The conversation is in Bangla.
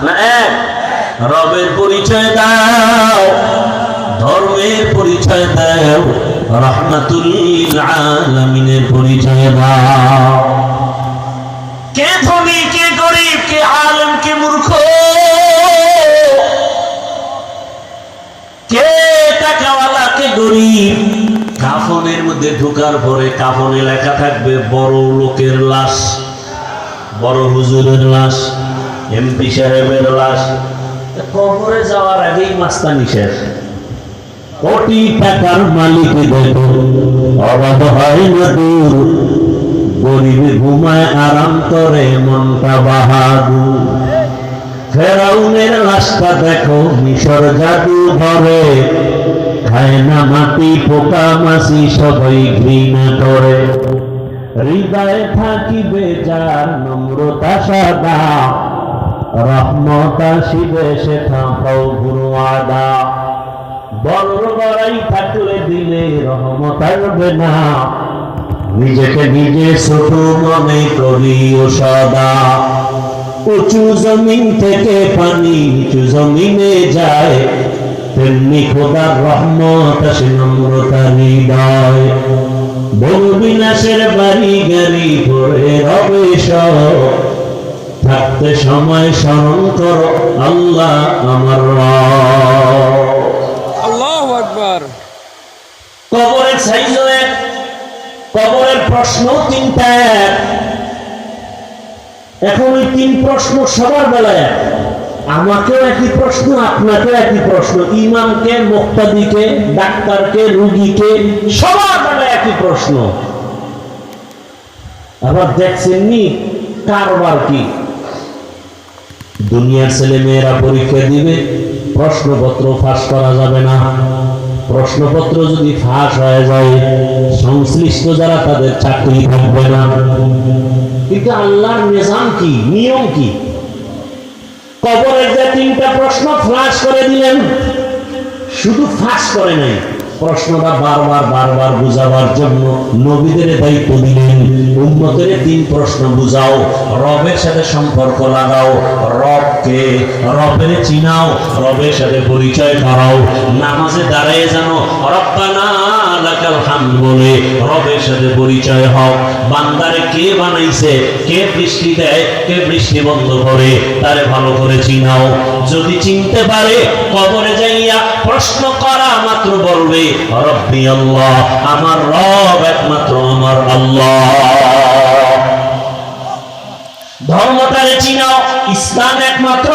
না এক? রবের পরিচয় দাও, ধর্মের পরিচয় দাও, রাহমাতুল লিল আলামিনের পরিচয় দাও। কে ধনী, কে গরিব, কে আলেম, কে মূর্খ, কে টাকাওয়ালা, কে গরিব। কাফনের মধ্যে ঢোকার পরে কাফনে লেখা থাকবে বড় লোকের লাশ, বড় হুজুরের লাশ, এমপি সাহেবের লাশ। কবরে যাওয়ার আগেই মাস্তানি শেষ। কোটি টাকার মালিক দেখো অবাধ হয় না দূর, গরিব ঘুমায় আরাম করে মনটা বাহাদুর। ফেরাউনের লাশটা দেখো মিশর জাদু ঘরে, খায় না মাটি পোকা মাছি সবাই ঘৃণা করে। হৃদয়ে থাকিবে যার নম্রতা সাদা, রহমত আসিবে সেথা পাও গুরুয়াদা। বড় বড়াই থাকলে দিলে রহমত আসবে না, নিজেকে নিজে ছোট মনে করিও সদা। উঁচু জমিন থেকে পানি নিচু জমিনে যায়, তেমনি খোদার রহমত আসে নম্রতা হৃদয়। বনু বিলাসের বাড়ি গাড়ি পড়ে রবে সব, থাকতে সময় স্মরণ করো আল্লাহ আমার রব। আল্লাহু আকবার। কবরের সাইজ এক, কবরের প্রশ্ন তিনটা এক। এখন ওই তিন প্রশ্ন সবার বেলায় এক। আমাকেও একই প্রশ্ন, আপনাকেও একই প্রশ্ন, ইমামকে, মুক্তাদিকে, ডাক্তারকে, রুগীকে, সবার বেলায় একই প্রশ্ন। আবার দেখছেননি কারবার কি? দুনিয়ার ছেলে মেয়েরা পরীক্ষা দিবে, প্রশ্নপত্র ফাঁস করা যাবে না। প্রশ্নপত্র যদি ফাঁস হয়ে যায়, সংশ্লিষ্ট যারা তাদের চাকরি থাকবে না। কিন্তু আল্লাহর নিজাম কি, নিয়ম কি? কবরের যে তিনটা প্রশ্ন ফাঁস করে দিলেন, শুধু ফাঁস করে নাই, প্রশ্নটা বারবার বারবার বুঝাবার জন্য নবীদের দায়িত্ব দিলেন। উম্মতের তিন প্রশ্ন বুঝাও, রবের সাথে সম্পর্ক লাগাও, রবকে, রবের চিনাও, রবের সাথে পরিচয় করাও। নামাজে দাঁড়ায় জানো রব্বানা লাকাল হামদ বলে রবের সাথে পরিচয় হও। বান্দারে কে বানাইছে, কে বৃষ্টি দেয়, কে বৃষ্টি বন্ধ করে, তারে ভালো করে চিনাও। যদি চিনতে পারে, কবরে যাইয়া প্রশ্ন করা মাত্র বলবে রব্বি আল্লাহ, আমার রব একমাত্র আমার আল্লাহ। ধর্মটারে চিনাও, ইসলাম একমাত্র